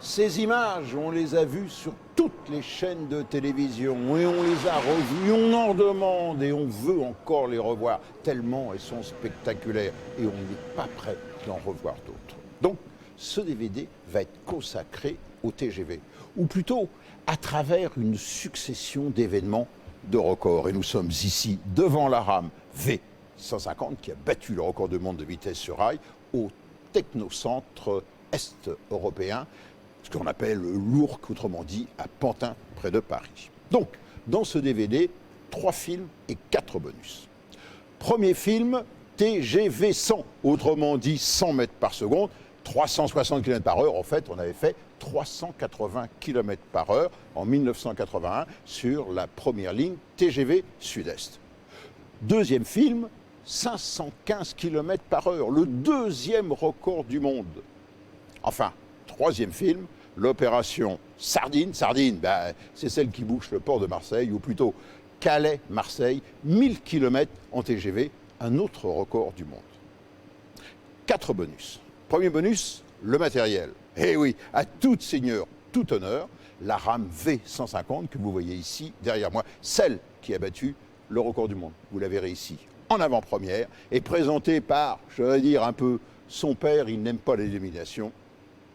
Ces images, on les a vues sur toutes les chaînes de télévision et on les a revues, on en demande et on veut encore les revoir, tellement elles sont spectaculaires et on n'est pas prêt d'en revoir d'autres. Donc, ce DVD va être consacré au TGV, ou plutôt à travers une succession d'événements de records. Et nous sommes ici devant la rame V150 qui a battu le record du monde de vitesse sur rail au technocentre est européen, ce qu'on appelle l'Ourcq, autrement dit à Pantin, près de Paris. Donc, dans ce DVD, 3 films et 4 bonus. Premier film, TGV 100, autrement dit 100 mètres par seconde, 360 km par heure. En fait, on avait fait 380 km par heure en 1981 sur la première ligne TGV Sud-Est. Deuxième film, 515 km par heure, le deuxième record du monde. Enfin, troisième film, l'opération Sardine. Sardine, c'est celle qui bouche le port de Marseille, ou plutôt Calais-Marseille, 1000 km en TGV, un autre record du monde. 4 bonus. Premier bonus, le matériel. Eh oui, à tout seigneur, tout honneur, la rame V150 que vous voyez ici derrière moi, celle qui a battu le record du monde. Vous la verrez ici, en avant-première, et présentée par, je vais dire un peu, son père, il n'aime pas les dominations,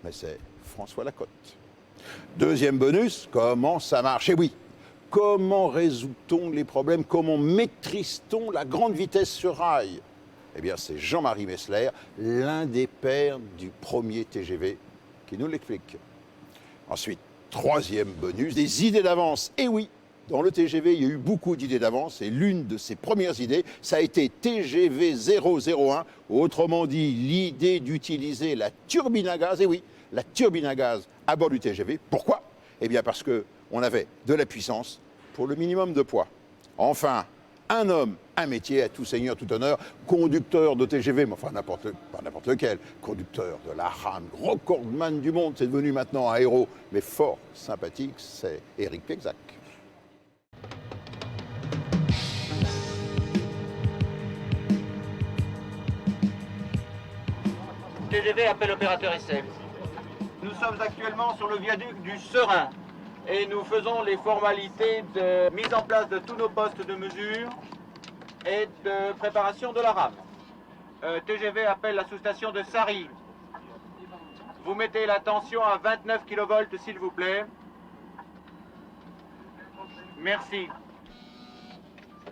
mais c'est François Lacotte. Deuxième bonus, comment ça marche? Eh oui, comment résout-on les problèmes? Comment maîtrise-t-on la grande vitesse sur rail? Eh bien, c'est Jean-Marie Messler, l'un des pères du premier TGV, qui nous l'explique. Ensuite, troisième bonus, des idées d'avance. Eh oui, dans le TGV, il y a eu beaucoup d'idées d'avance et l'une de ses premières idées, ça a été TGV 001, autrement dit l'idée d'utiliser la turbine à gaz. Eh oui, la turbine à gaz à bord du TGV. Pourquoi? Eh bien parce qu'on avait de la puissance pour le minimum de poids. Enfin, un homme, un métier, à tout seigneur, tout honneur, conducteur de TGV, mais enfin pas n'importe lequel, conducteur de la rame, recordman du monde, c'est devenu maintenant un héros, mais fort sympathique, c'est Éric Pexac. TGV appelle opérateur essai. Nous sommes actuellement sur le viaduc du Serein et nous faisons les formalités de mise en place de tous nos postes de mesure et de préparation de la rame. TGV appelle la sous-station de Sarry. Vous mettez la tension à 29 kV s'il vous plaît. Merci.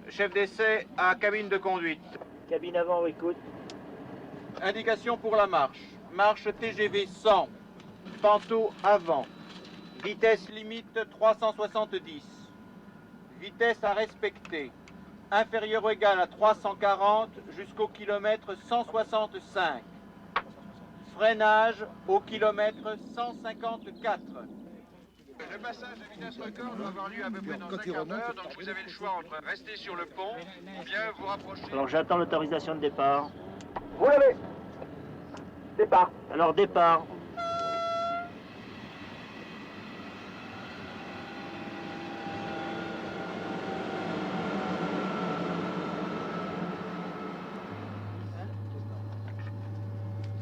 Chef d'essai à cabine de conduite. Cabine avant, écoute. Indication pour la marche. Marche TGV 100. Panneau avant. Vitesse limite 370. Vitesse à respecter. Inférieure ou égale à 340 jusqu'au kilomètre 165. Freinage au kilomètre 154. Le passage de vitesse record doit avoir lieu à peu près dans un quart d'heure, donc vous avez le choix entre rester sur le pont ou bien vous rapprocher. Alors j'attends l'autorisation de départ. Vous l'avez. Départ. Alors départ.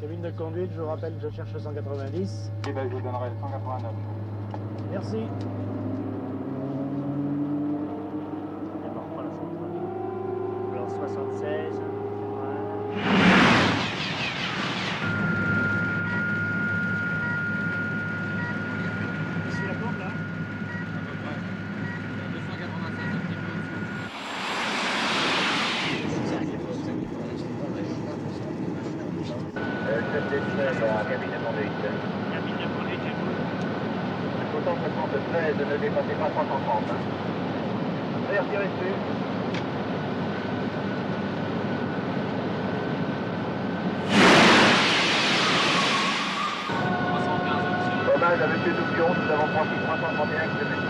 Cabine de conduite, je vous rappelle, je cherche le 190. Eh bien, je vous donnerai le 189. Merci. D'abord, pas la centrale. Alors 76. Ici la porte là. À peu près. 296 un petit peu. Chef d'essai à cabine de conduite. Cabine de conduite, j'écoute. Autant 73, ne dépassez pas 330. Veuillez retirer dessus. Hommage à M. Doupion, nous avons franchi 331 km.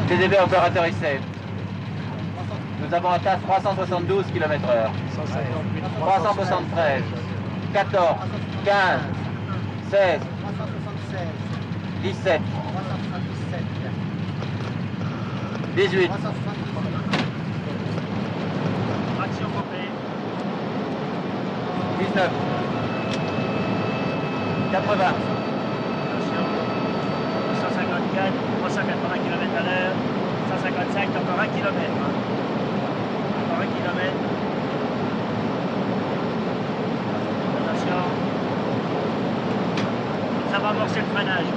TGV opérateur essai. Nous avons atteint 372 km/h. 373, 14, 15, 16, 17, 18, Traction coupée. 19, 80, Attention. 154, 380 km/h. 155, encore 1 km. Encore 1 km. Attention. Ça va amorcer le freinage.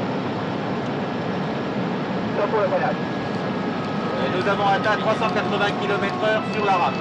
Et nous avons atteint 380 km/h sur la rame.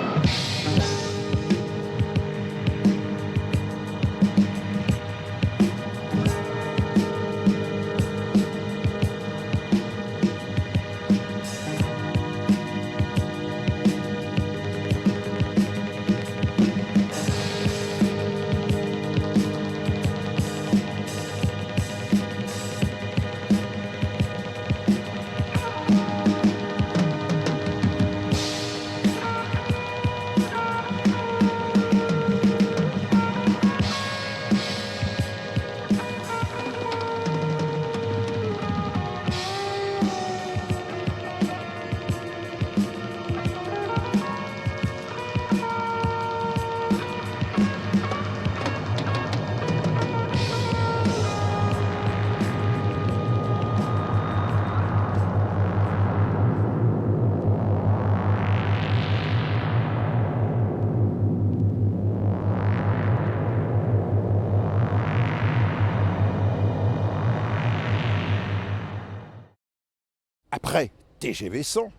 Après TGV 100,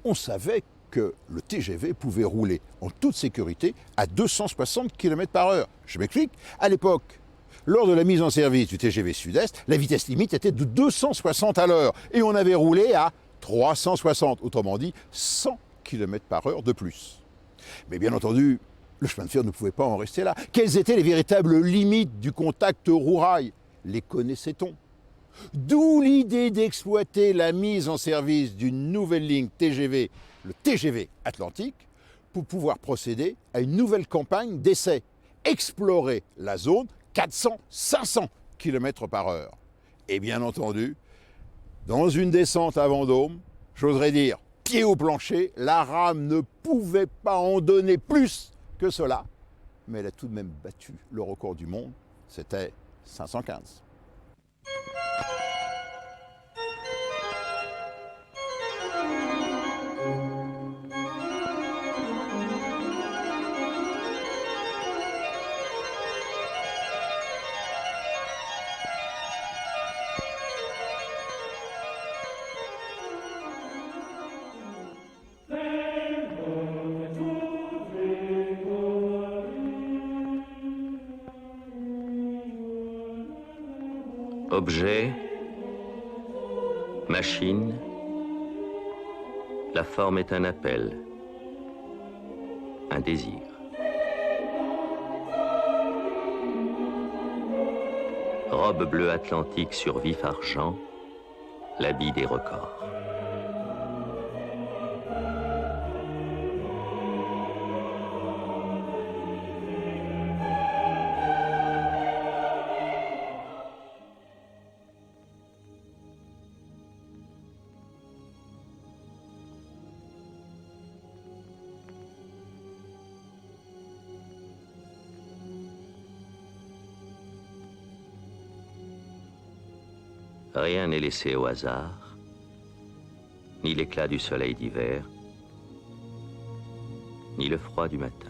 on savait que le TGV pouvait rouler en toute sécurité à 260 km/h. Je m'explique. À l'époque, lors de la mise en service du TGV Sud-Est, la vitesse limite était de 260 à l'heure et on avait roulé à 360, autrement dit 100 km/h de plus. Mais bien entendu, le chemin de fer ne pouvait pas en rester là. Quelles étaient les véritables limites du contact roue-rail? Les connaissait-on? D'où l'idée d'exploiter la mise en service d'une nouvelle ligne TGV, le TGV Atlantique, pour pouvoir procéder à une nouvelle campagne d'essai, explorer la zone 400-500 km/h. Et bien entendu, dans une descente à Vendôme, j'oserais dire, pied au plancher, la rame ne pouvait pas en donner plus que cela, mais elle a tout de même battu le record du monde, c'était 515. Objet, machine, la forme est un appel, un désir. Robe bleue atlantique sur vif argent, l'habit des records. Rien n'est laissé au hasard, ni l'éclat du soleil d'hiver, ni le froid du matin.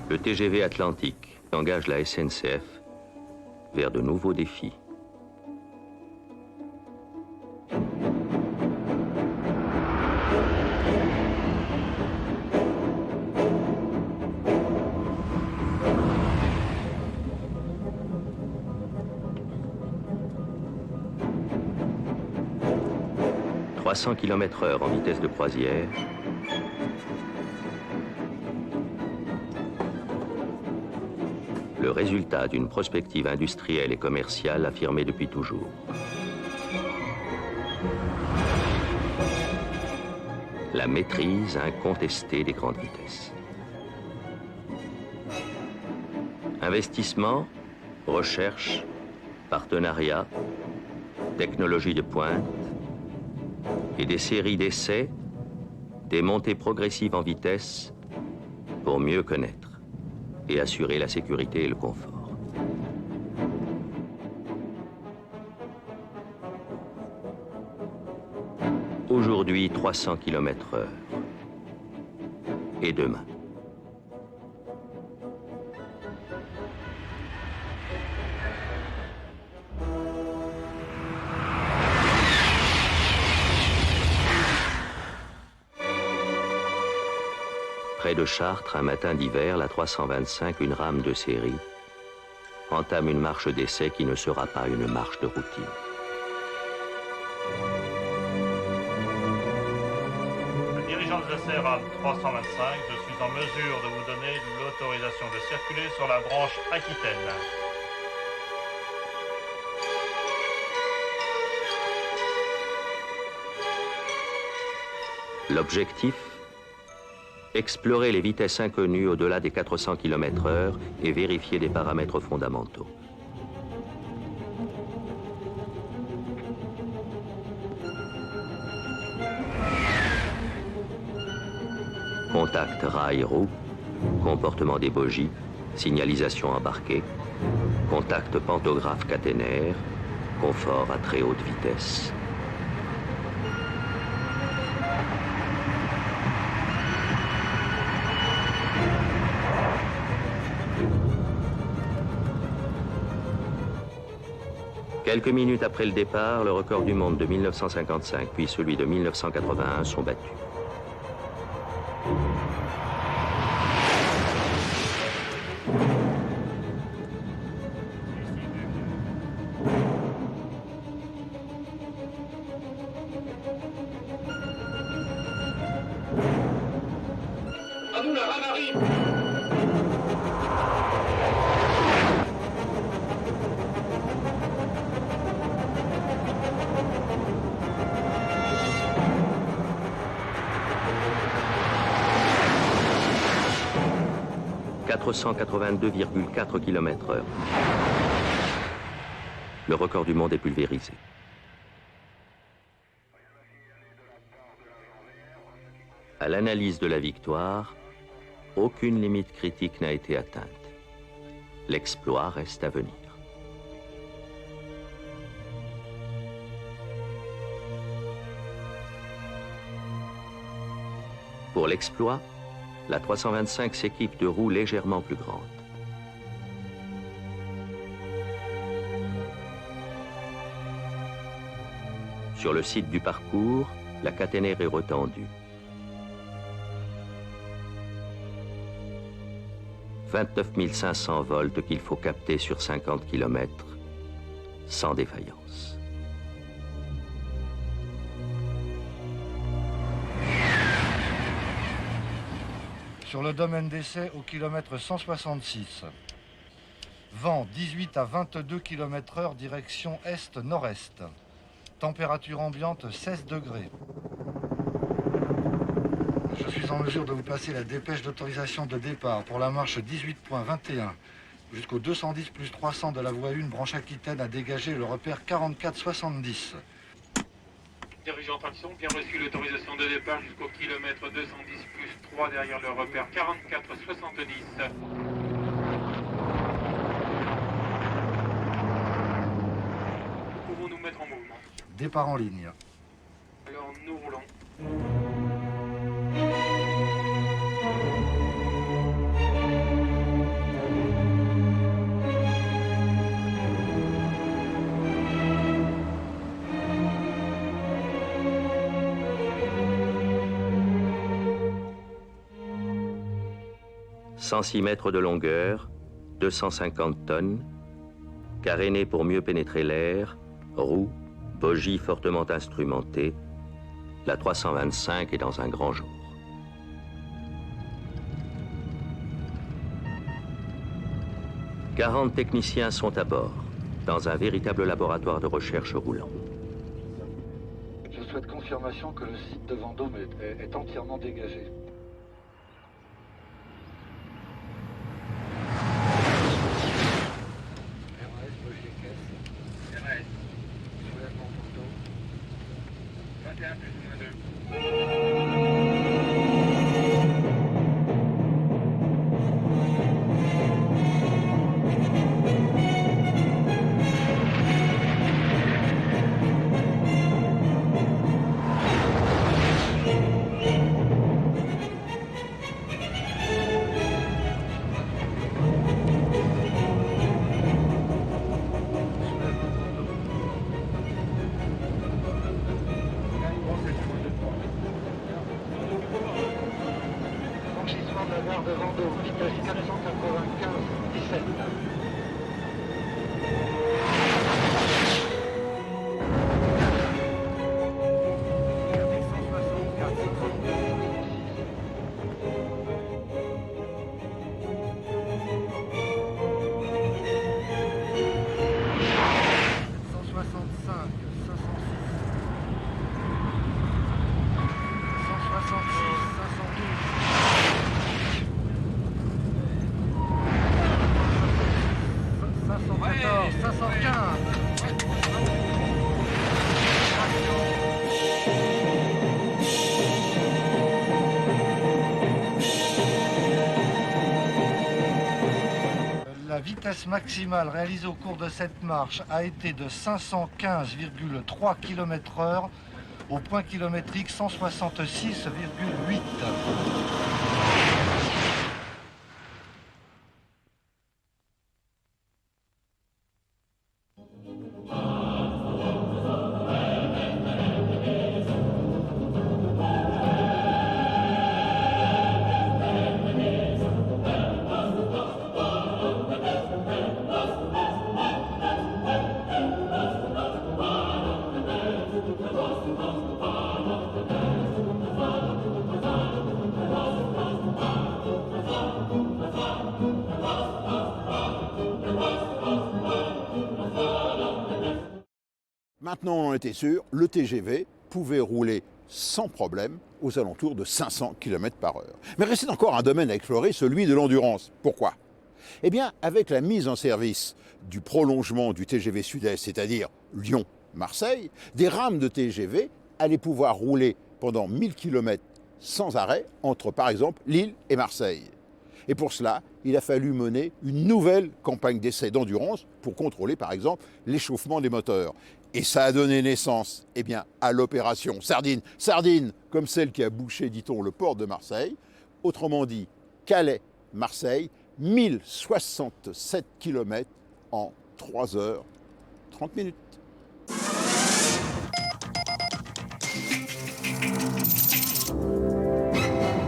Le TGV Atlantique engage la SNCF vers de nouveaux défis. 300 km/h en vitesse de croisière, le résultat d'une prospective industrielle et commerciale affirmée depuis toujours. La maîtrise incontestée des grandes vitesses. Investissement, recherche, partenariat, technologie de pointe et des séries d'essais, des montées progressives en vitesse pour mieux connaître et assurer la sécurité et le confort. Aujourd'hui, 300 km/h. Et demain. Près de Chartres, un matin d'hiver, la 325, une rame de série, entame une marche d'essai qui ne sera pas une marche de routine. Dirigeant de ces rames 325, je suis en mesure de vous donner l'autorisation de circuler sur la branche Aquitaine. L'objectif ? Explorer les vitesses inconnues au-delà des 400 km/h et vérifier des paramètres fondamentaux. Contact rail-roue, comportement des bogies, signalisation embarquée, contact pantographe caténaire, confort à très haute vitesse. Quelques minutes après le départ, le record du monde de 1955 puis celui de 1981 sont battus. À nous la rame arrive. 482,4 km/h. Le record du monde est pulvérisé. À l'analyse de la victoire, aucune limite critique n'a été atteinte. L'exploit reste à venir. Pour l'exploit, la 325 s'équipe de roues légèrement plus grandes. Sur le site du parcours, la caténaire est retendue. 29 500 volts qu'il faut capter sur 50 km sans défaillance. Sur le domaine d'essai au kilomètre 166. Vent 18 à 22 km/h direction est-nord-est. Température ambiante 16 degrés. Je suis en mesure de vous passer la dépêche d'autorisation de départ pour la marche 18.21 jusqu'au 210 plus 300 de la voie 1 branche Aquitaine à dégager le repère 4470. Dirigeant traction, bien reçu l'autorisation de départ jusqu'au kilomètre 210 plus 3 derrière le repère 4470. Pouvons nous mettre en mouvement. Départ en ligne. Alors nous roulons. « 106 mètres de longueur, 250 tonnes, caréné pour mieux pénétrer l'air, roues, bogies fortement instrumentées, La 325 est dans un grand jour. « 40 techniciens sont à bord, dans un véritable laboratoire de recherche roulant. Je souhaite confirmation que le site de Vendôme est entièrement dégagé. Franchissement de la gare de Vendôme, vitesse 495-17. La vitesse maximale réalisée au cours de cette marche a été de 515,3 km/h au point kilométrique 166,8. Maintenant, on en était sûr, le TGV pouvait rouler sans problème aux alentours de 500 km/h. Mais restait encore un domaine à explorer, celui de l'endurance. Pourquoi ? Eh bien, avec la mise en service du prolongement du TGV Sud-Est, c'est-à-dire Lyon-Marseille, des rames de TGV allaient pouvoir rouler pendant 1000 km sans arrêt entre, par exemple, Lille et Marseille. Et pour cela, il a fallu mener une nouvelle campagne d'essai d'endurance pour contrôler, par exemple, l'échauffement des moteurs. Et ça a donné naissance à l'opération Sardine. Sardine, comme celle qui a bouché, dit-on, le port de Marseille. Autrement dit, Calais-Marseille, 1067 km en 3 heures 30 minutes.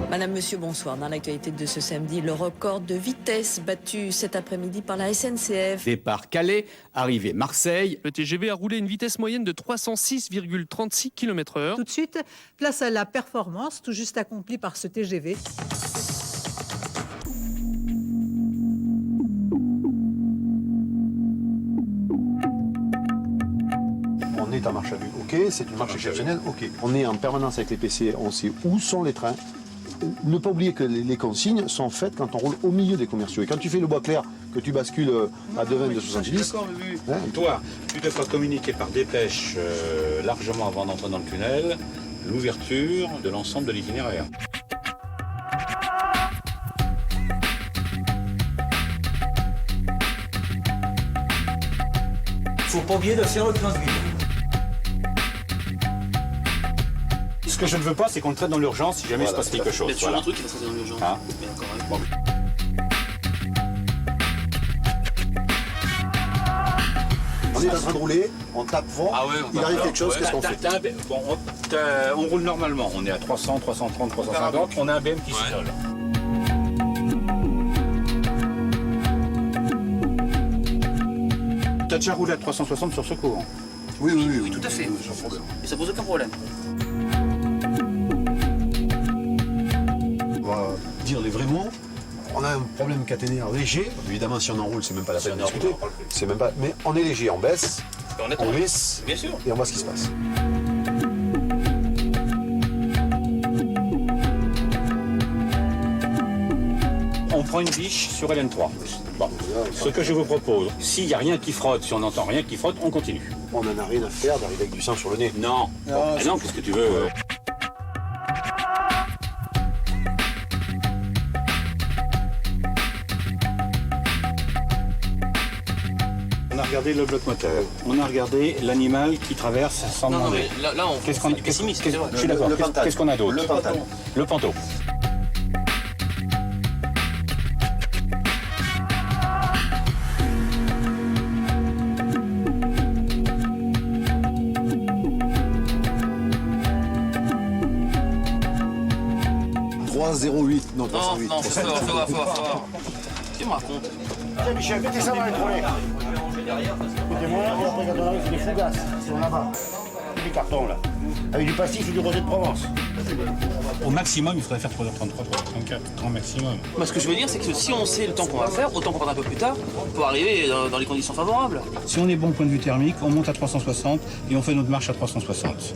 Madame, Monsieur, bonsoir. Dans l'actualité de ce samedi, le record de vitesse battu cet après-midi par la SNCF. Départ Calais, arrivée Marseille. Le TGV a roulé une vitesse moyenne de 306,36 km/h. Tout de suite, place à la performance tout juste accomplie par ce TGV. On est en marche à vue, ok, c'est une marche exceptionnelle, ok. On est en permanence avec les PC, on sait où sont les trains. Ne pas oublier que les consignes sont faites quand on roule au milieu des commerciaux. Et quand tu fais le bois clair, que tu bascules à 2,20 de 70... D'accord, toi, tu te feras communiquer par dépêche largement avant d'entrer dans le tunnel l'ouverture de l'ensemble de l'itinéraire. Faut pas oublier de faire le plan de vue. Ce que je ne veux pas, c'est qu'on le traite dans l'urgence si jamais il se passe quelque chose. Il y a toujours un truc qui va se passer dans l'urgence. Ah. Bon. On est en train de rouler, on tape fort, il arrive quelque chose, qu'est-ce qu'on fait? On roule normalement, on est à 300, 330, 350, on a un BM qui s'isole. T'as déjà roulé à 360 sur ce courant? Oui, tout à fait. Et ça pose aucun problème. dire les vrais mots. On a un problème caténaire léger. Évidemment, si on enroule, c'est même pas la peine de discuter. C'est même pas. Mais on est léger, on baisse, on lisse, Bien sûr. et on voit ce qui se passe. On prend une biche sur LN3. Bon, ce que je vous propose, s'il n'y a rien qui frotte, si on n'entend rien qui frotte, on continue. On n'en a rien à faire d'arriver avec du sang sur le nez. Non. Ah non, qu'est-ce que tu veux On a regardé le bloc moteur. On a regardé l'animal qui traverse sans demander. Non, mais là on fait du pessimisme, c'est vrai. Je suis d'accord. Qu'est-ce qu'on a d'autre? Le pantal. Le panto. Non, 308. Non, faut voir. Tu me racontes. Tiens, Michel, mettez ça dans les trolleys. Écoutez-moi, et après, quand on arrive, c'est des fougasses. Ils sont là-bas. Des cartons, là. Avec du pastis ou du rosé de Provence. Au maximum, il faudrait faire 3h33, 3h34, grand maximum. Moi, ce que je veux dire, c'est que si on sait le temps qu'on va faire, autant qu'on part un peu plus tard, pour arriver dans les conditions favorables. Si on est bon point de vue thermique, on monte à 360 et on fait notre marche à 360.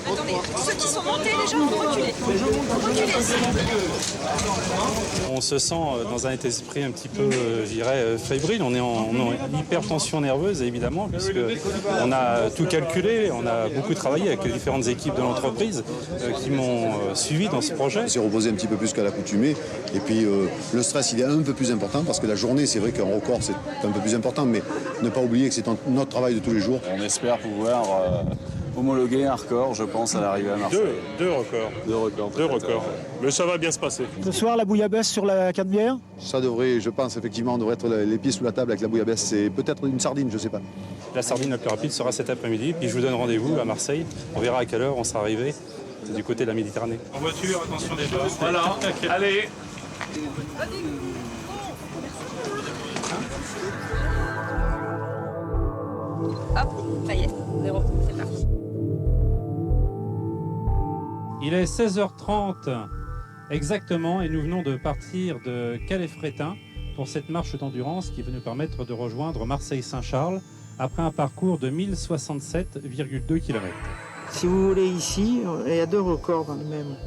Attendez, ceux qui sont montés, les gens vont reculer. Reculez. On se sent dans un état d'esprit un petit peu, je dirais, fébrile. On est en hypertension nerveuse, évidemment, puisqu'on a tout calculé, on a beaucoup travaillé avec les différentes équipes de l'entreprise qui m'ont suivi dans ce projet. On s'est reposé un petit peu plus qu'à l'accoutumée. Et puis le stress, il est un peu plus important parce que la journée, c'est vrai qu'un record, c'est un peu plus important, mais ne pas oublier que c'est notre travail de tous les jours. On espère pouvoir homologuer un record, je pense, à l'arrivée à Marseille. Deux records. Mais ça va bien se passer. Ce soir, la bouillabaisse sur la canebière. Ça devrait, je pense, effectivement, on devrait être les pieds sous la table avec la bouillabaisse. C'est peut-être une sardine, je sais pas. La sardine la plus rapide sera cet après-midi, puis je vous donne rendez-vous à Marseille. On verra à quelle heure on sera arrivé. C'est du côté de la Méditerranée. En voiture, attention des bosses. Voilà, allez. Hop, ça y est, 0, c'est parti. Il est 16h30 exactement et nous venons de partir de Calais-Frétin pour cette marche d'endurance qui va nous permettre de rejoindre Marseille-Saint-Charles après un parcours de 1067,2 km. Si vous voulez ici, il y a deux records dans le même.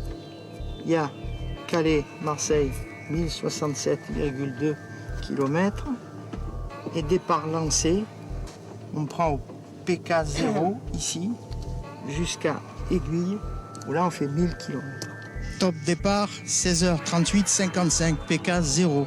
Il y a Calais-Marseille, 1067,2 km et départ lancé, on prend au PK0 ici jusqu'à Aiguille où là on fait 1000 km. Top départ 16h38 55 PK0.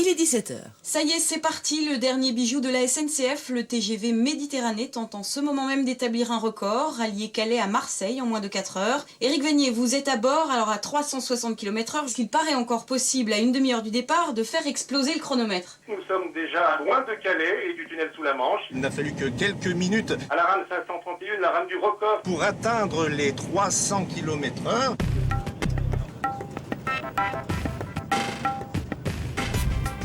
Il est 17h. Ça y est, c'est parti, le dernier bijou de la SNCF, le TGV Méditerranée tente en ce moment même d'établir un record, rallier Calais à Marseille en moins de 4 heures. Éric Vanier, vous êtes à bord, alors à 360 km/h, est-ce qu'il paraît encore possible, à une demi-heure du départ, de faire exploser le chronomètre? Nous sommes déjà loin de Calais et du tunnel sous la Manche. Il n'a fallu que quelques minutes à la rame 531, la rame du record, pour atteindre les 300 km/h.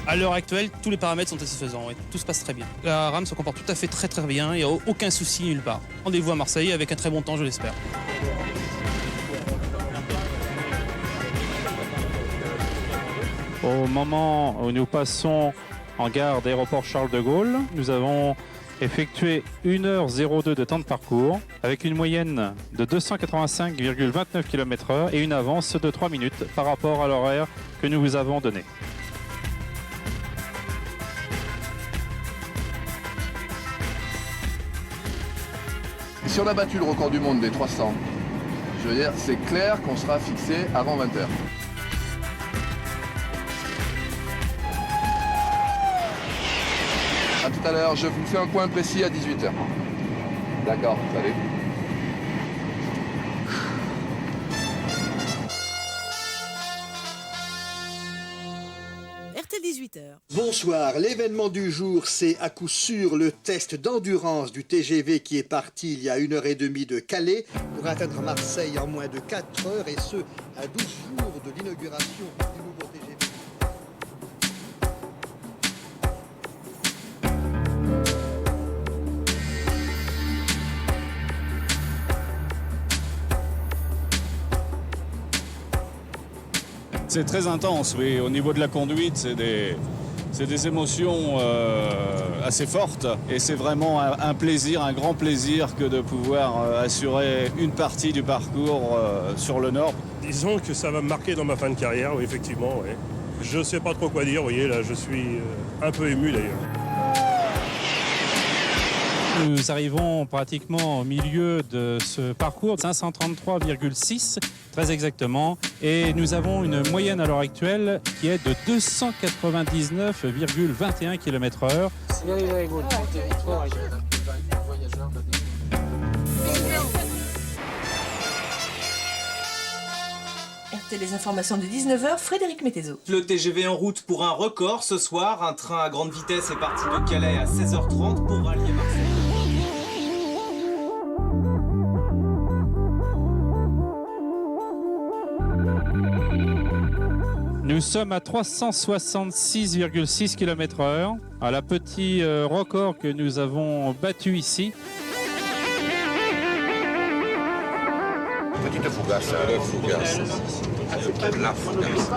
À l'heure actuelle, tous les paramètres sont satisfaisants, oui. Tout se passe très bien. La rame se comporte tout à fait très bien, il n'y a aucun souci nulle part. Rendez-vous à Marseille avec un très bon temps, je l'espère. Au moment où nous passons en gare d'aéroport Charles de Gaulle, nous avons effectué 1h02 de temps de parcours avec une moyenne de 285,29 km/h et une avance de 3 minutes par rapport à l'horaire que nous vous avons donné. Si on a battu le record du monde des 300, je veux dire, c'est clair qu'on sera fixé avant 20h. A tout à l'heure, je vous fais un point précis à 18h. D'accord, salut. RTL 18h. Bon Bonsoir. L'événement du jour, c'est à coup sûr le test d'endurance du TGV qui est parti il y a 1h30 de Calais pour atteindre Marseille en moins de 4 heures et ce, à 12 jours de l'inauguration du nouveau TGV. C'est très intense, oui. Au niveau de la conduite, c'est des émotions assez fortes. Et c'est vraiment un plaisir, un grand plaisir que de pouvoir assurer une partie du parcours sur le Nord. Disons que ça va me marquer dans ma fin de carrière, oui, effectivement. Oui. Je ne sais pas trop quoi dire, vous voyez, là, je suis un peu ému d'ailleurs. Nous arrivons pratiquement au milieu de ce parcours, 533,6 très exactement, et nous avons une moyenne à l'heure actuelle qui est de 299,21 km/h. Les informations de 19h, Frédéric Métézo. Le TGV en route pour un record ce soir. Un train à grande vitesse est parti de Calais à 16h30 pour rallier Marseille. Nous sommes à 366,6 km/h, à la petit record que nous avons battu ici. Petite fougasse. La fougasse. La fougasse.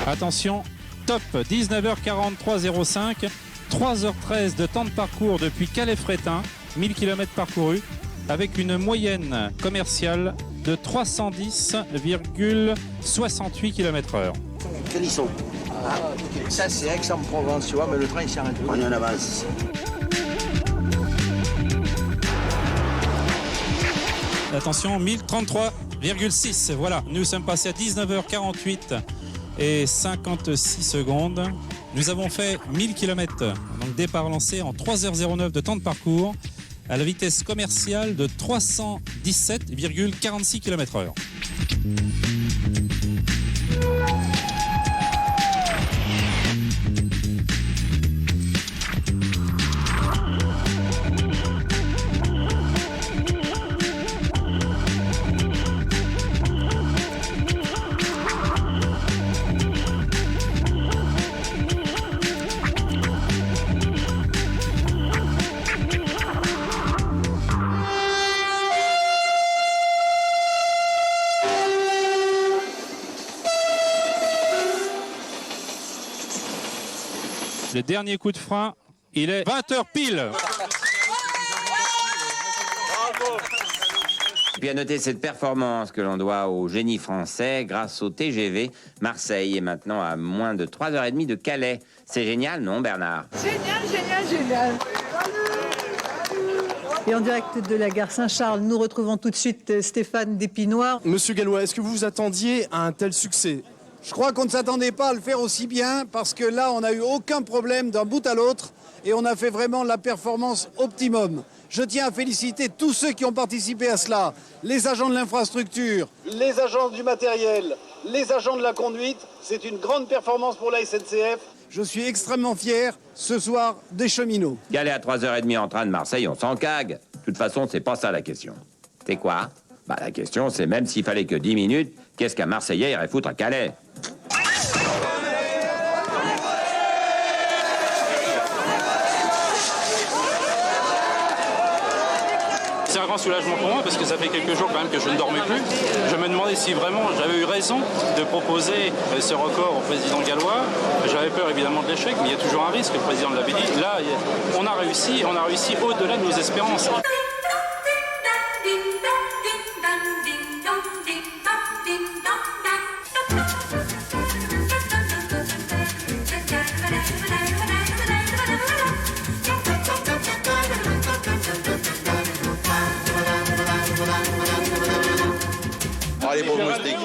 Attention, top, 19h43,05, 3h13 de temps de parcours depuis Calais-Frétin, 1000 km parcourus, avec une moyenne commerciale de 310,68 km/h. Quels ils sont? Ça, c'est Aix-en-Provence, tu vois, mais le train, il s'arrête. On est en avance. Attention, 1033,6. Voilà, nous sommes passés à 19h48 et 56 secondes. Nous avons fait 1000 km, donc départ lancé en 3h09 de temps de parcours, à la vitesse commerciale de 317,46 km/h. Le dernier coup de frein, il est 20h pile. Puis à noter cette performance que l'on doit au génie français grâce au TGV. Marseille est maintenant à moins de 3h30 de Calais. C'est génial, non Bernard? Génial. Et en direct de la gare Saint-Charles, nous retrouvons tout de suite Stéphane Despinois. Monsieur Gallois, est-ce que vous vous attendiez à un tel succès? Je crois qu'on ne s'attendait pas à le faire aussi bien parce que là, on n'a eu aucun problème d'un bout à l'autre et on a fait vraiment la performance optimum. Je tiens à féliciter tous ceux qui ont participé à cela, les agents de l'infrastructure, les agents du matériel, les agents de la conduite. C'est une grande performance pour la SNCF. Je suis extrêmement fier ce soir des cheminots. Calais à 3h30 en train de Marseille, on s'en cague. De toute façon, c'est pas ça la question. C'est quoi? Bah la question, c'est même s'il fallait que 10 minutes, qu'est-ce qu'un Marseillais irait foutre à Calais? C'est un grand soulagement pour moi parce que ça fait quelques jours quand même que je ne dormais plus. Je me demandais si vraiment j'avais eu raison de proposer ce record au président gallois. J'avais peur évidemment de l'échec, mais il y a toujours un risque, le président l'avait dit. Là, on a réussi au-delà de nos espérances. Allez, bon moustique.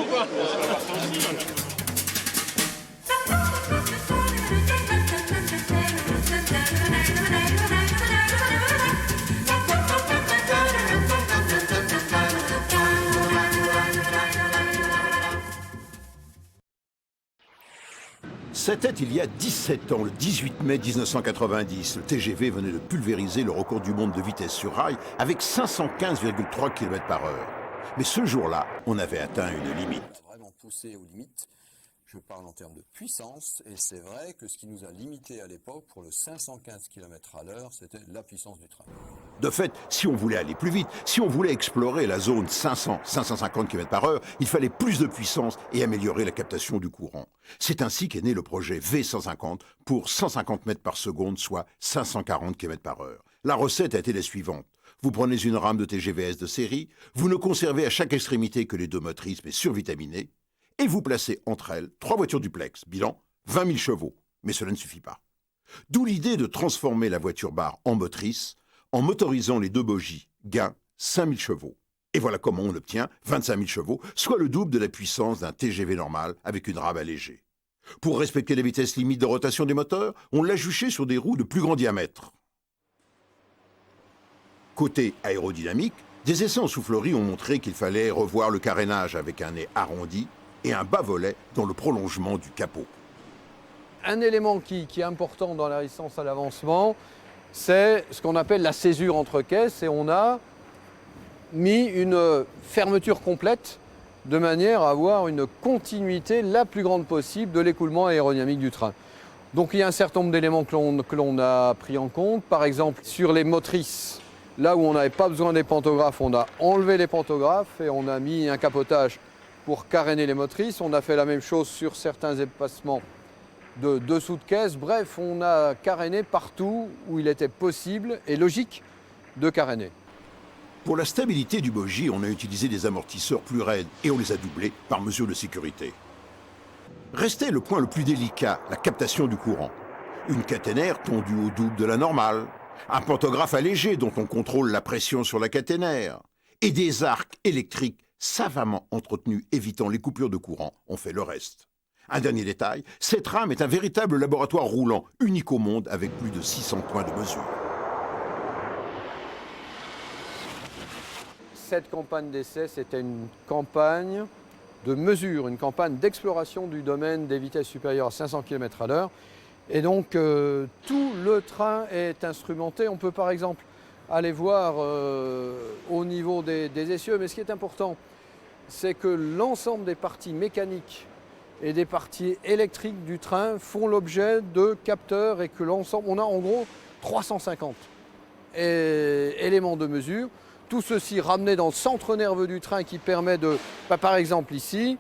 C'était il y a 17 ans, le 18 mai 1990. Le TGV venait de pulvériser le record du monde de vitesse sur rail avec 515,3 km/h. Mais ce jour-là, on avait atteint une limite. Vraiment poussé aux limites. Je parle en termes de puissance, et c'est vrai que ce qui nous a limité à l'époque pour le 515 km/h, c'était la puissance du train. De fait, si on voulait aller plus vite, si on voulait explorer la zone 500-550 km/h, il fallait plus de puissance et améliorer la captation du courant. C'est ainsi qu'est né le projet V150 pour 150 mètres par seconde, soit 540 km/h. La recette a été la suivante. Vous prenez une rame de TGV-S de série, vous ne conservez à chaque extrémité que les deux motrices, mais survitaminées, et vous placez entre elles 3 voitures duplex, bilan 20 000 chevaux. Mais cela ne suffit pas. D'où l'idée de transformer la voiture-bar en motrice, en motorisant les 2 bogies, gain 5 000 chevaux. Et voilà comment on obtient 25 000 chevaux, soit le double de la puissance d'un TGV normal avec une rame allégée. Pour respecter les vitesses limites de rotation des moteurs, on l'a juché sur des roues de plus grand diamètre. Côté aérodynamique, des essais en soufflerie ont montré qu'il fallait revoir le carénage avec un nez arrondi et un bas-volet dans le prolongement du capot. Un élément qui est important dans la résistance à l'avancement, c'est ce qu'on appelle la césure entre caisses, et on a mis une fermeture complète de manière à avoir une continuité la plus grande possible de l'écoulement aérodynamique du train. Donc il y a un certain nombre d'éléments que l'on a pris en compte. Par exemple, sur les motrices, là où on n'avait pas besoin des pantographes, on a enlevé les pantographes et on a mis un capotage pour caréner les motrices. On a fait la même chose sur certains espacements de dessous de caisse. Bref, on a caréné partout où il était possible et logique de caréner. Pour la stabilité du bogie, on a utilisé des amortisseurs plus raides et on les a doublés par mesure de sécurité. Restait le point le plus délicat, la captation du courant. Une caténaire tondue au double de la normale, un pantographe allégé dont on contrôle la pression sur la caténaire, et des arcs électriques savamment entretenus évitant les coupures de courant ont fait le reste. Un dernier détail, cette rame est un véritable laboratoire roulant, unique au monde avec plus de 600 points de mesure. Cette campagne d'essai, c'était une campagne de mesure, une campagne d'exploration du domaine des vitesses supérieures à 500 km/h. Et donc, tout le train est instrumenté. On peut par exemple aller voir au niveau des essieux, mais ce qui est important, c'est que l'ensemble des parties mécaniques et des parties électriques du train font l'objet de capteurs et que l'ensemble, on a en gros 350 éléments de mesure. Tout ceci ramené dans le centre nerveux du train qui permet de, par exemple ici,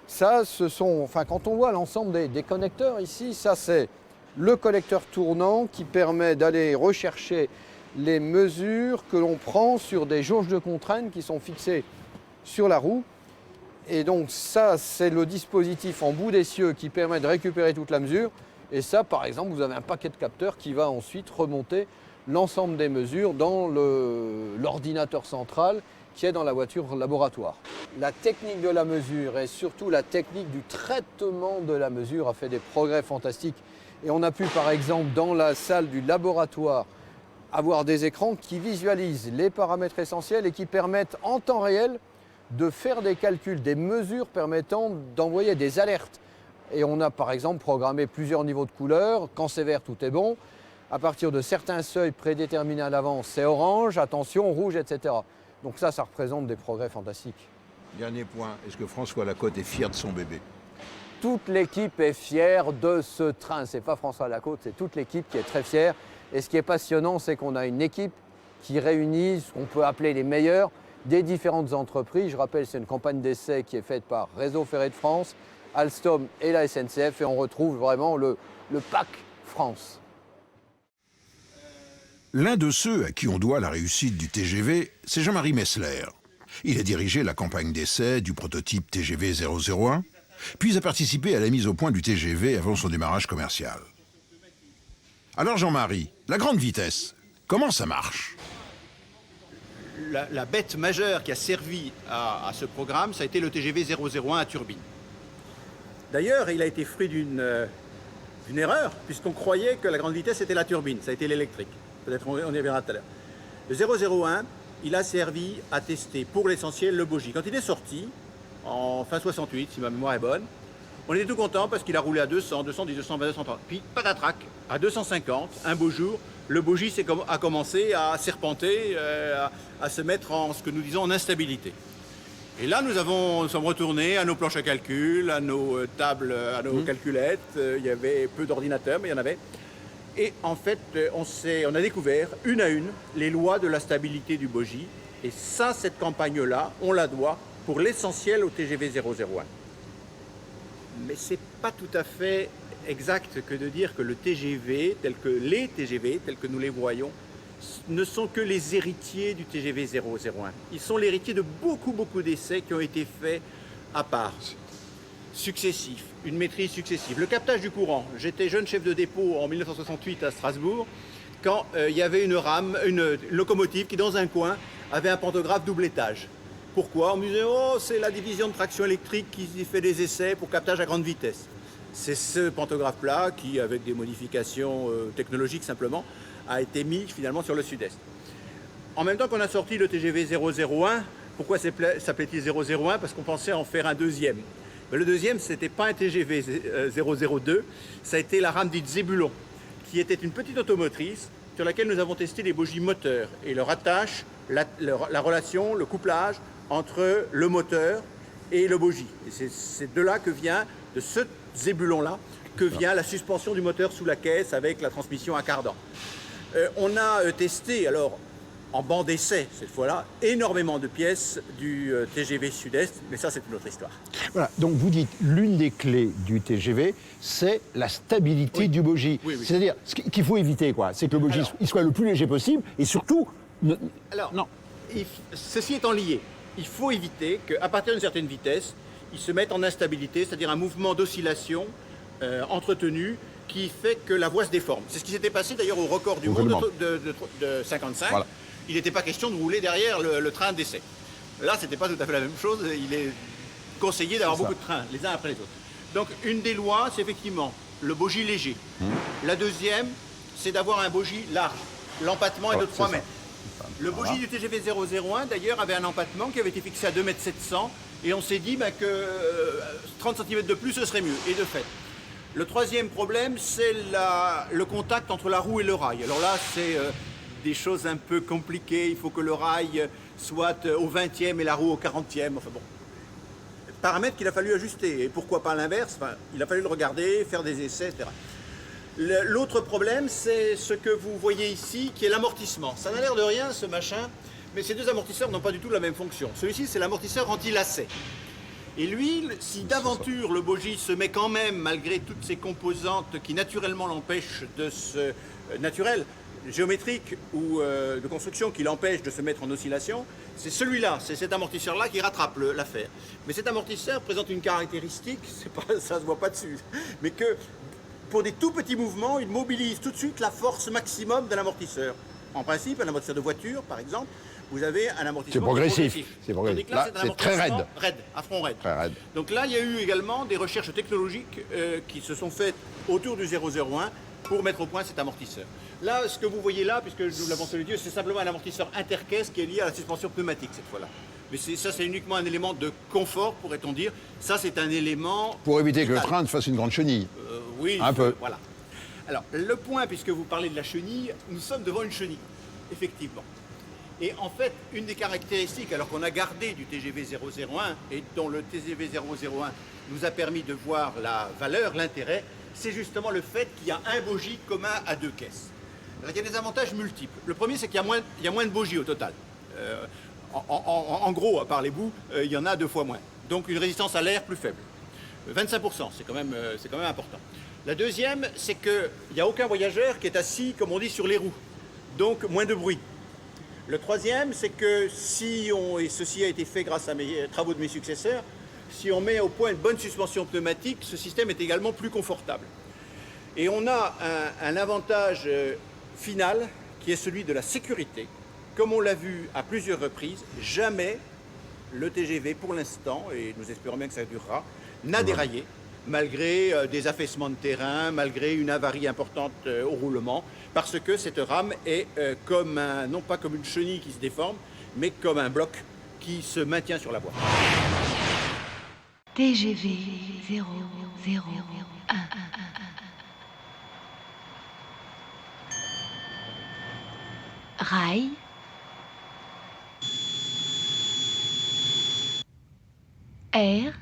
ça ce sont, enfin quand on voit l'ensemble des connecteurs ici, ça c'est le collecteur tournant qui permet d'aller rechercher les mesures que l'on prend sur des jauges de contrainte qui sont fixées sur la roue. Et donc ça, c'est le dispositif en bout d'essieu qui permet de récupérer toute la mesure. Et ça, par exemple, vous avez un paquet de capteurs qui va ensuite remonter l'ensemble des mesures dans l'ordinateur central qui est dans la voiture laboratoire. La technique de la mesure et surtout la technique du traitement de la mesure a fait des progrès fantastiques. Et on a pu, par exemple, dans la salle du laboratoire, avoir des écrans qui visualisent les paramètres essentiels et qui permettent en temps réel de faire des calculs, des mesures permettant d'envoyer des alertes. Et on a par exemple programmé plusieurs niveaux de couleurs. Quand c'est vert, tout est bon. À partir de certains seuils prédéterminés à l'avance, c'est orange, attention, rouge, etc. Donc ça représente des progrès fantastiques. Dernier point, est-ce que François Lacôte est fier de son bébé? Toute l'équipe est fière de ce train. C'est pas François Lacôte, c'est toute l'équipe qui est très fière. Et ce qui est passionnant, c'est qu'on a une équipe qui réunit ce qu'on peut appeler les meilleurs des différentes entreprises. Je rappelle, c'est une campagne d'essai qui est faite par Réseau Ferré de France, Alstom et la SNCF. Et on retrouve vraiment le pack France. L'un de ceux à qui on doit la réussite du TGV, c'est Jean-Marie Messler. Il a dirigé la campagne d'essai du prototype TGV 001, puis a participé à la mise au point du TGV avant son démarrage commercial. Alors Jean-Marie, la grande vitesse, comment ça marche? La bête majeure qui a servi à ce programme, ça a été le TGV 001 à turbine. D'ailleurs, il a été fruit d'une erreur, puisqu'on croyait que la grande vitesse était la turbine, ça a été l'électrique. Peut-être on y reviendra tout à l'heure. Le 001, il a servi à tester pour l'essentiel le bogie. Quand il est sorti, en fin 68, si ma mémoire est bonne, On était tout content parce qu'il a roulé à 200, 210, 220, 230. Puis, patatrac, à 250, un beau jour, le bogie a commencé à serpenter, à se mettre en ce que nous disons en instabilité. Et là, nous sommes retournés à nos planches à calcul, à nos tables, à nos calculettes. Il y avait peu d'ordinateurs, mais il y en avait. Et en fait, on a découvert, une à une, les lois de la stabilité du bogie. Et ça, cette campagne-là, on la doit pour l'essentiel au TGV 001. Mais ce n'est pas tout à fait exact que de dire que le TGV, les TGV, tels que nous les voyons, ne sont que les héritiers du TGV 001. Ils sont l'héritier de beaucoup d'essais qui ont été faits à part, successifs, une maîtrise successive. Le captage du courant. J'étais jeune chef de dépôt en 1968 à Strasbourg, quand il y avait une locomotive qui, dans un coin, avait un pantographe double étage. Pourquoi? On me disait, oh, c'est la division de traction électrique qui fait des essais pour captage à grande vitesse. C'est ce pantographe-là qui, avec des modifications technologiques simplement, a été mis finalement sur le sud-est. En même temps qu'on a sorti le TGV 001, pourquoi s'appelait-il 001? Parce qu'on pensait en faire un deuxième. Mais le deuxième, ce n'était pas un TGV 002, ça a été la rame dite Zébulon, qui était une petite automotrice sur laquelle nous avons testé les bogies moteurs et leur attache, la relation, le couplage entre le moteur et le bogie. Et c'est de là que vient, de ce Zébulon-là, que vient la suspension du moteur sous la caisse avec la transmission à cardan. On a testé, alors, en banc d'essai, cette fois-là, énormément de pièces du TGV Sud-Est, mais ça, c'est une autre histoire. Voilà, donc vous dites, l'une des clés du TGV, c'est la stabilité du bogie. Oui, oui. C'est-à-dire, ce qu'il faut éviter, quoi, c'est que le bogie il soit le plus léger possible, et surtout... Ceci étant lié, il faut éviter qu'à partir d'une certaine vitesse, il se mette en instabilité, c'est-à-dire un mouvement d'oscillation entretenu, qui fait que la voie se déforme. C'est ce qui s'était passé d'ailleurs au record du monde de 55. Voilà. Il n'était pas question de rouler derrière le train d'essai. Là, ce n'était pas tout à fait la même chose. Il est conseillé d'avoir beaucoup de trains, les uns après les autres. Donc, une des lois, c'est effectivement le bogie léger. La deuxième, c'est d'avoir un bogie large. L'empattement est de 3 mètres. Le bogie du TGV 001, d'ailleurs, avait un empattement qui avait été fixé à 2,7 m, et on s'est dit que 30 cm de plus, ce serait mieux. Et de fait. Le troisième problème, c'est le contact entre la roue et le rail. Alors là, c'est des choses un peu compliquées. Il faut que le rail soit au 20e et la roue au 40e. Enfin bon, paramètres qu'il a fallu ajuster. Et pourquoi pas l'inverse? Il a fallu le regarder, faire des essais, etc. L'autre problème, c'est ce que vous voyez ici, qui est l'amortissement. Ça n'a l'air de rien, ce machin, mais ces deux amortisseurs n'ont pas du tout la même fonction. Celui-ci, c'est l'amortisseur anti-lacet. Et lui, si d'aventure le bogie se met quand même, malgré toutes ces composantes qui naturellement l'empêchent de se... naturelles, géométriques ou de construction qui l'empêchent de se mettre en oscillation, c'est celui-là, c'est cet amortisseur-là qui rattrape l'affaire. Mais cet amortisseur présente une caractéristique, ça ne se voit pas dessus, mais que pour des tout petits mouvements, il mobilise tout de suite la force maximum de l'amortisseur. En principe, un amortisseur de voiture, par exemple, vous avez un amortisseur progressif. C'est progressif. Là, c'est très raide. À front raide. Très raide. Donc là, il y a eu également des recherches technologiques qui se sont faites autour du 001 pour mettre au point cet amortisseur. Là, ce que vous voyez là, puisque nous l'avons sous les yeux, c'est simplement un amortisseur intercaisse qui est lié à la suspension pneumatique cette fois-là. Mais ça, c'est uniquement un élément de confort, pourrait-on dire. Ça, c'est un élément... Pour éviter que le train ne fasse une grande chenille. Oui, un peu. Voilà. Alors, le point, puisque vous parlez de la chenille, nous sommes devant une chenille, effectivement. Et en fait, une des caractéristiques, alors qu'on a gardé du TGV 001 et dont le TGV 001 nous a permis de voir la valeur, l'intérêt, c'est justement le fait qu'il y a un bogie commun à deux caisses. Alors, il y a des avantages multiples. Le premier, c'est qu'il y a moins de bogies au total. En gros, à part les bouts, il y en a 2 fois moins. Donc une résistance à l'air plus faible. 25%, c'est quand même important. La deuxième, c'est qu'il n'y a aucun voyageur qui est assis, comme on dit, sur les roues. Donc moins de bruit. Le troisième, c'est que et ceci a été fait grâce à mes travaux de mes successeurs, si on met au point une bonne suspension pneumatique, ce système est également plus confortable. Et on a un avantage final qui est celui de la sécurité. Comme on l'a vu à plusieurs reprises, jamais le TGV, pour l'instant, et nous espérons bien que ça durera, n'a déraillé, malgré des affaissements de terrain, malgré une avarie importante au roulement, parce que cette rame est non pas comme une chenille qui se déforme, mais comme un bloc qui se maintient sur la voie. TGV 001. Rail. Air.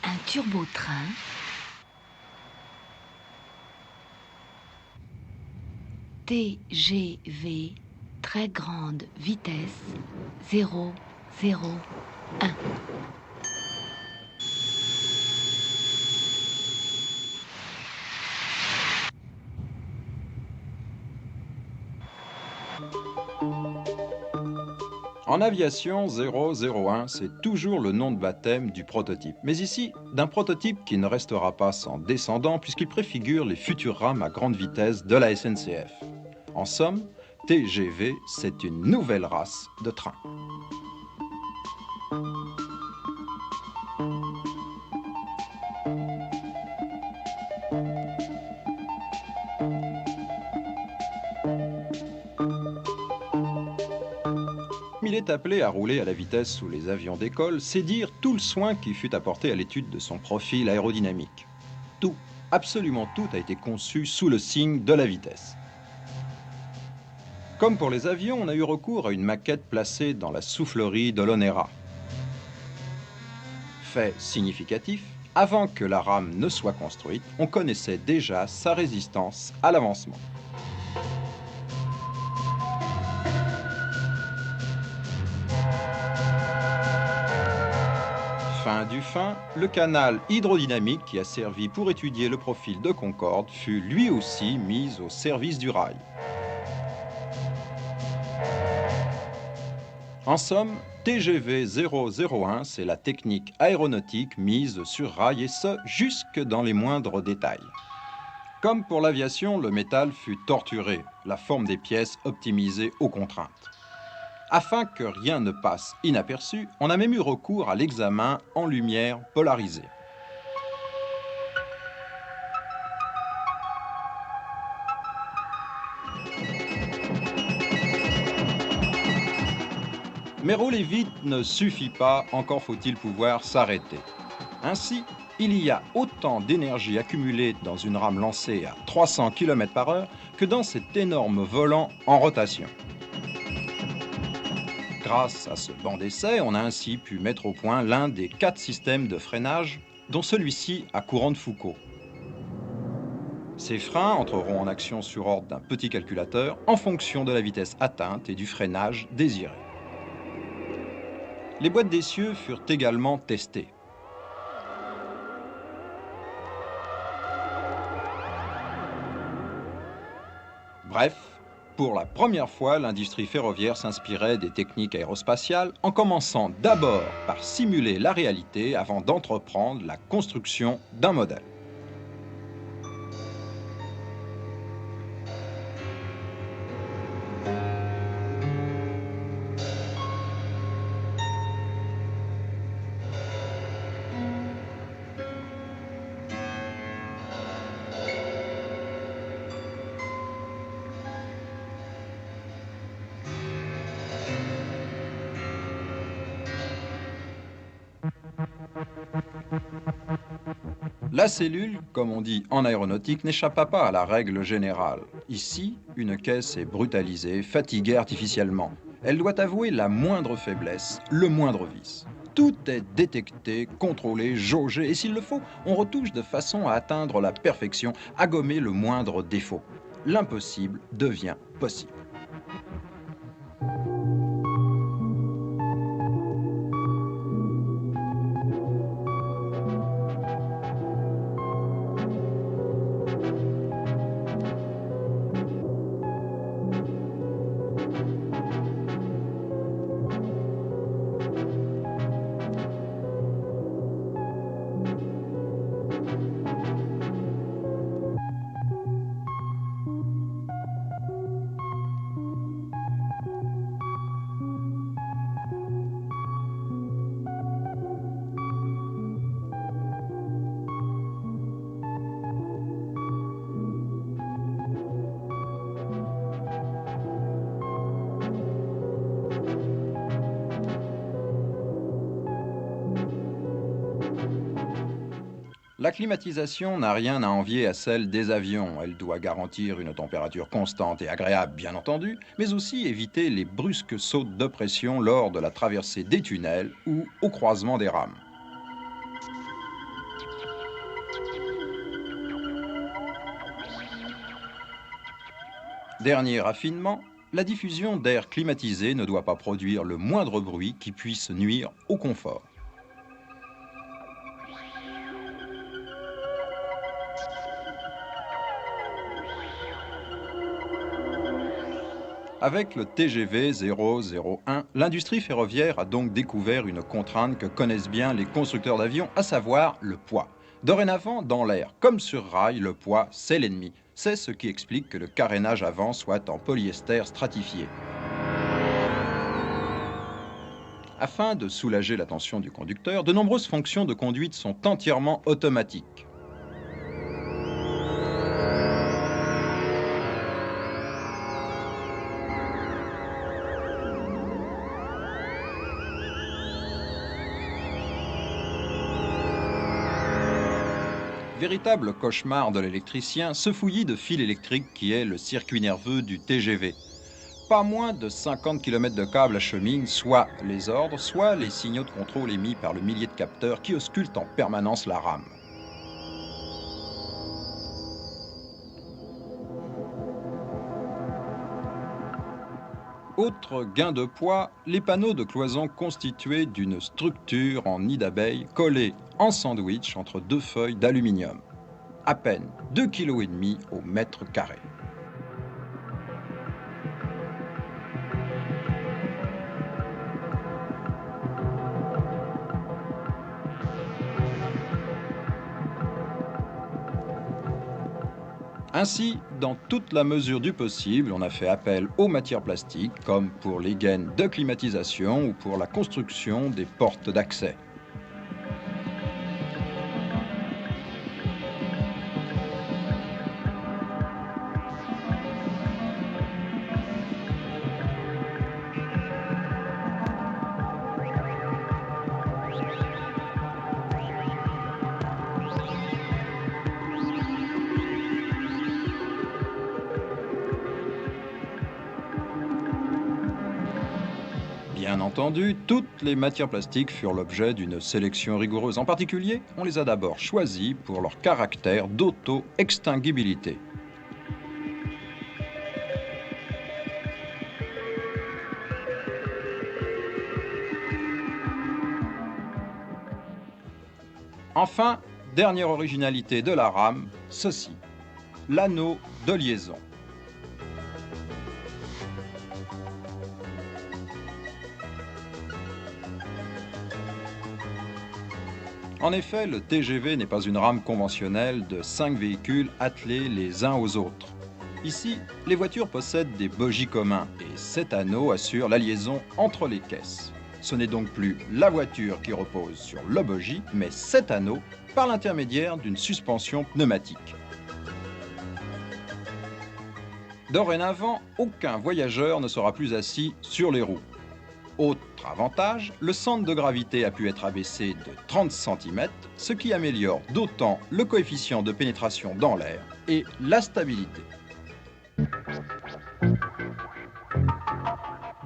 Un turbotrain. TGV très grande vitesse 001. En aviation, 001, c'est toujours le nom de baptême du prototype. Mais ici, d'un prototype qui ne restera pas sans descendant puisqu'il préfigure les futures rames à grande vitesse de la SNCF. En somme, TGV, c'est une nouvelle race de train. Il est appelé à rouler à la vitesse sous les avions d'école, c'est dire tout le soin qui fut apporté à l'étude de son profil aérodynamique. Tout, absolument tout a été conçu sous le signe de la vitesse. Comme pour les avions, on a eu recours à une maquette placée dans la soufflerie de l'Onera. Fait significatif, avant que la rame ne soit construite, on connaissait déjà sa résistance à l'avancement. Fin du fin, le canal hydrodynamique qui a servi pour étudier le profil de Concorde fut lui aussi mis au service du rail. En somme, TGV 001, c'est la technique aéronautique mise sur rail et ce, jusque dans les moindres détails. Comme pour l'aviation, le métal fut torturé, la forme des pièces optimisée aux contraintes. Afin que rien ne passe inaperçu, on a même eu recours à l'examen en lumière polarisée. Mais rouler vite ne suffit pas, encore faut-il pouvoir s'arrêter. Ainsi, il y a autant d'énergie accumulée dans une rame lancée à 300 km/h que dans cet énorme volant en rotation. Grâce à ce banc d'essai, on a ainsi pu mettre au point l'un des 4 systèmes de freinage, dont celui-ci à courant de Foucault. Ces freins entreront en action sur ordre d'un petit calculateur en fonction de la vitesse atteinte et du freinage désiré. Les boîtes d'essieu furent également testées. Bref, pour la première fois, l'industrie ferroviaire s'inspirait des techniques aérospatiales en commençant d'abord par simuler la réalité avant d'entreprendre la construction d'un modèle. La cellule, comme on dit en aéronautique, n'échappa pas à la règle générale. Ici, une caisse est brutalisée, fatiguée artificiellement. Elle doit avouer la moindre faiblesse, le moindre vice. Tout est détecté, contrôlé, jaugé, et s'il le faut, on retouche de façon à atteindre la perfection, à gommer le moindre défaut. L'impossible devient possible. La climatisation n'a rien à envier à celle des avions. Elle doit garantir une température constante et agréable, bien entendu, mais aussi éviter les brusques sautes de pression lors de la traversée des tunnels ou au croisement des rames. Dernier raffinement, la diffusion d'air climatisé ne doit pas produire le moindre bruit qui puisse nuire au confort. Avec le TGV 001, l'industrie ferroviaire a donc découvert une contrainte que connaissent bien les constructeurs d'avions, à savoir le poids. Dorénavant, dans l'air comme sur rail, le poids, c'est l'ennemi. C'est ce qui explique que le carénage avant soit en polyester stratifié. Afin de soulager la tension du conducteur, de nombreuses fonctions de conduite sont entièrement automatiques. Véritable cauchemar de l'électricien, ce fouillis de fil électrique qui est le circuit nerveux du TGV. Pas moins de 50 km de câbles acheminent soit les ordres, soit les signaux de contrôle émis par le millier de capteurs qui auscultent en permanence la rame. Autre gain de poids, les panneaux de cloison constitués d'une structure en nid d'abeille collée en sandwich entre deux feuilles d'aluminium. À peine 2,5 kg au mètre carré. Ainsi, dans toute la mesure du possible, on a fait appel aux matières plastiques, comme pour les gaines de climatisation ou pour la construction des portes d'accès. Bien entendu, toutes les matières plastiques furent l'objet d'une sélection rigoureuse. En particulier, on les a d'abord choisies pour leur caractère d'auto-extinguibilité. Enfin, dernière originalité de la rame, ceci, l'anneau de liaison. En effet, le TGV n'est pas une rame conventionnelle de 5 véhicules attelés les uns aux autres. Ici, les voitures possèdent des bogies communs et cet anneau assure la liaison entre les caisses. Ce n'est donc plus la voiture qui repose sur le bogie, mais cet anneau par l'intermédiaire d'une suspension pneumatique. Dorénavant, aucun voyageur ne sera plus assis sur les roues. Autre avantage, le centre de gravité a pu être abaissé de 30 cm, ce qui améliore d'autant le coefficient de pénétration dans l'air et la stabilité.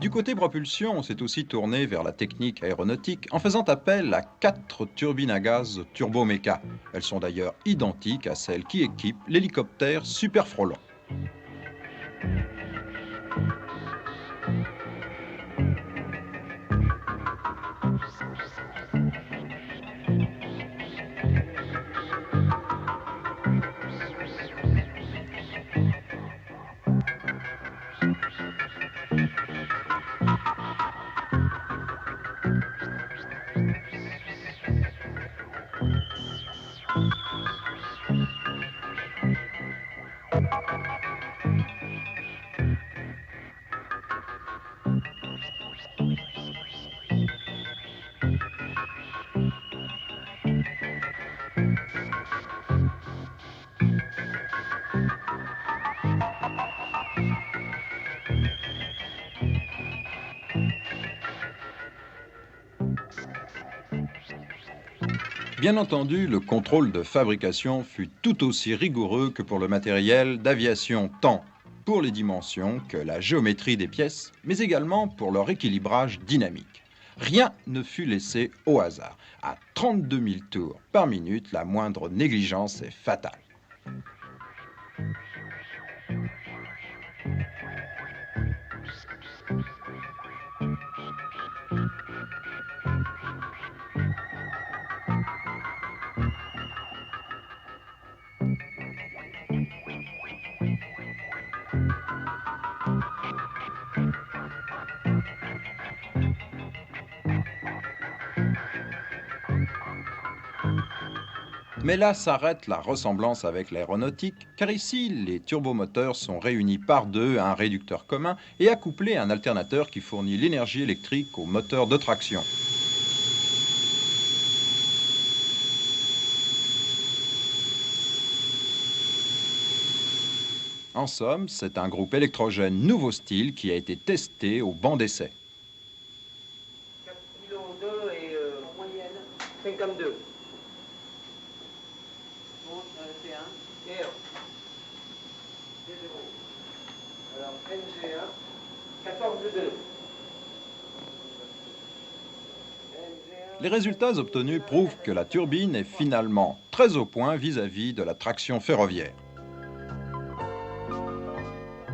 Du côté propulsion, on s'est aussi tourné vers la technique aéronautique en faisant appel à 4 turbines à gaz turboméca. Elles sont d'ailleurs identiques à celles qui équipent l'hélicoptère Super Frelon. Bien entendu, le contrôle de fabrication fut tout aussi rigoureux que pour le matériel d'aviation, tant pour les dimensions que la géométrie des pièces, mais également pour leur équilibrage dynamique. Rien ne fut laissé au hasard. À 32 000 tours par minute, la moindre négligence est fatale. Mais là s'arrête la ressemblance avec l'aéronautique, car ici, les turbomoteurs sont réunis par deux à un réducteur commun et accouplés à un alternateur qui fournit l'énergie électrique au moteur de traction. En somme, c'est un groupe électrogène nouveau style qui a été testé au banc d'essai. 4 kg 2 et en moyenne 52. C1, D0. Alors NG1, 14,2. Les résultats obtenus prouvent que la turbine est finalement très au point vis-à-vis de la traction ferroviaire.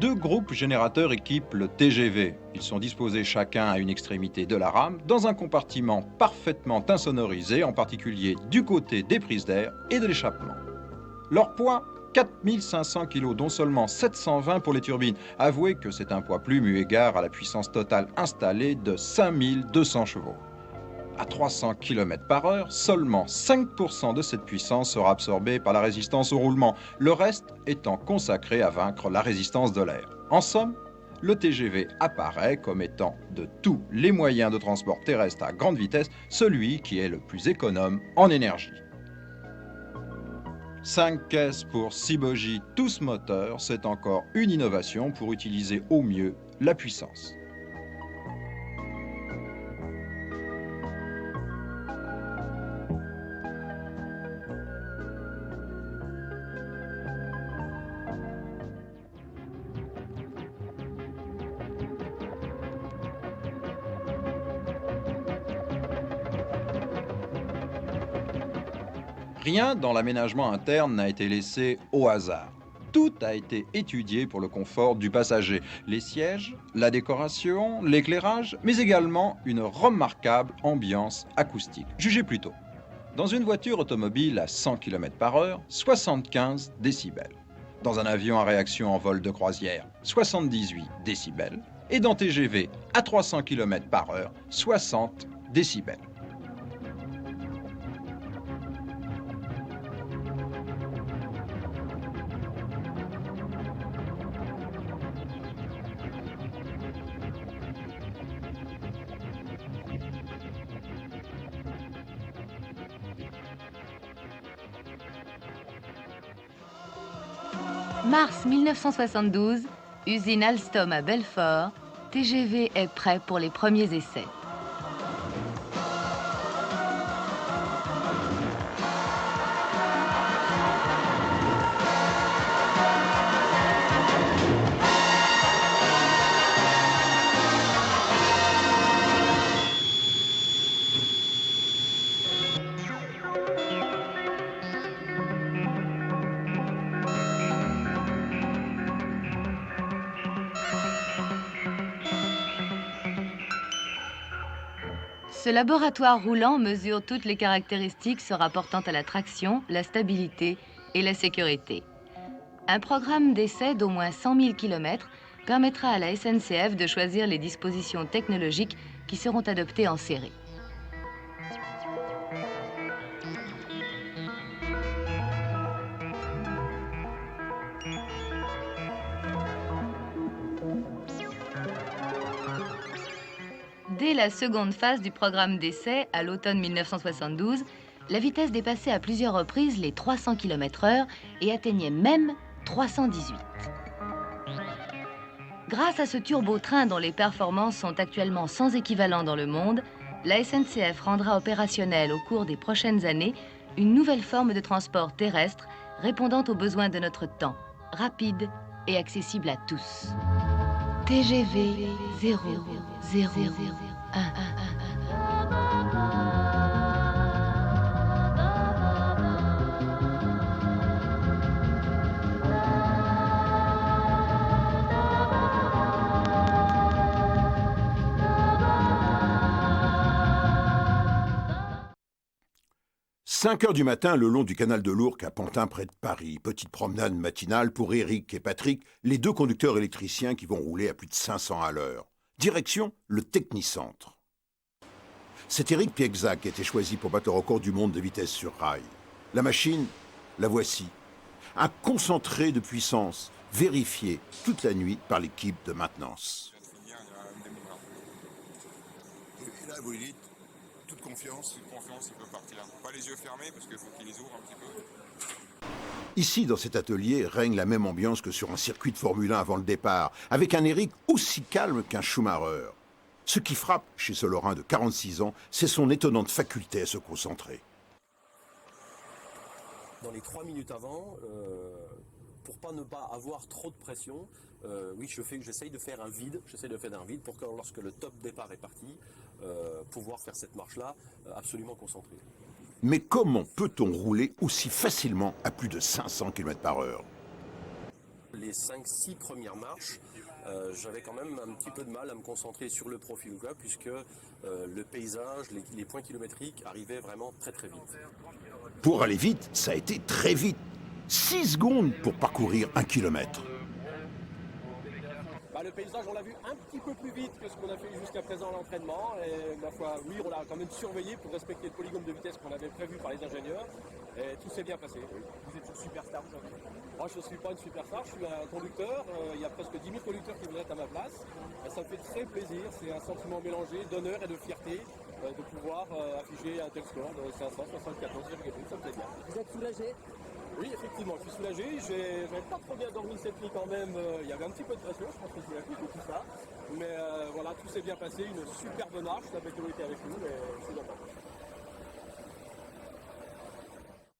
Deux groupes générateurs équipent le TGV. Ils sont disposés chacun à une extrémité de la rame, dans un compartiment parfaitement insonorisé, en particulier du côté des prises d'air et de l'échappement. Leur poids, 4500 kg, dont seulement 720 pour les turbines. Avouez que c'est un poids plume eu égard à la puissance totale installée de 5200 chevaux. À 300 km/h, seulement 5% de cette puissance sera absorbée par la résistance au roulement, le reste étant consacré à vaincre la résistance de l'air. En somme, le TGV apparaît comme étant, de tous les moyens de transport terrestre à grande vitesse, celui qui est le plus économe en énergie. 5 caisses pour 6 bogies, tous moteurs, c'est encore une innovation pour utiliser au mieux la puissance. Rien dans l'aménagement interne n'a été laissé au hasard. Tout a été étudié pour le confort du passager. Les sièges, la décoration, l'éclairage, mais également une remarquable ambiance acoustique. Jugez plutôt. Dans une voiture automobile à 100 km/h, 75 décibels. Dans un avion à réaction en vol de croisière, 78 décibels. Et dans TGV à 300 km/h, 60 décibels. Mars 1972, usine Alstom à Belfort, TGV est prêt pour les premiers essais. Ce laboratoire roulant mesure toutes les caractéristiques se rapportant à la traction, la stabilité et la sécurité. Un programme d'essai d'au moins 100 000 km permettra à la SNCF de choisir les dispositions technologiques qui seront adoptées en série. Dès la seconde phase du programme d'essai, à l'automne 1972, la vitesse dépassait à plusieurs reprises les 300 km/h et atteignait même 318. Grâce à ce turbotrain dont les performances sont actuellement sans équivalent dans le monde, la SNCF rendra opérationnelle au cours des prochaines années une nouvelle forme de transport terrestre répondant aux besoins de notre temps, rapide et accessible à tous. TGV 0001. « 5 heures du matin, le long du canal de l'Ourcq à Pantin, près de Paris. Petite promenade matinale pour Éric et Patrick, les deux conducteurs électriciens qui vont rouler à plus de 500 à l'heure. Direction, le Technicentre. C'est Éric Piegzac qui a été choisi pour battre le record du monde de vitesse sur rail. La machine, la voici. Un concentré de puissance, vérifié toute la nuit par l'équipe de maintenance. Et là, vous lui dites, toute confiance, il peut partir. Pas les yeux fermés parce qu'il faut qu'il les ouvre un petit peu. Ici, dans cet atelier, règne la même ambiance que sur un circuit de Formule 1 avant le départ, avec un Éric aussi calme qu'un Schumacher. Ce qui frappe chez ce Lorrain de 46 ans, c'est son étonnante faculté à se concentrer. Dans les 3 minutes avant, pour ne pas avoir trop de pression, j'essaye de faire un vide, pour que lorsque le top départ est parti, pouvoir faire cette marche-là absolument concentrée. Mais comment peut-on rouler aussi facilement à plus de 500 km/h? Les 5-6 premières marches, j'avais quand même un petit peu de mal à me concentrer sur le profil ou quoi, puisque le paysage, les points kilométriques arrivaient vraiment très très vite. Pour aller vite, ça a été très vite. 6 secondes pour parcourir 1 kilomètre. Le paysage, on l'a vu un petit peu plus vite que ce qu'on a fait jusqu'à présent à l'entraînement. Et ma foi, oui, on l'a quand même surveillé pour respecter le polygone de vitesse qu'on avait prévu par les ingénieurs. Et tout s'est bien passé. Vous êtes une superstar aujourd'hui? Moi, je ne suis pas une superstar, je suis un conducteur. Il y a presque 10 000 conducteurs qui voudraient être à ma place. Et ça me fait très plaisir. C'est un sentiment mélangé d'honneur et de fierté de pouvoir afficher un tel score de 574,8. Ça me plaît bien. Vous êtes soulagé? Oui, effectivement, je suis soulagé. J'avais pas trop bien dormi cette nuit quand même. Il y avait un petit peu de pression, je pense que c'est la coupe et tout ça. Mais voilà, tout s'est bien passé. Une superbe marche. La météo était avec nous, mais je suis content.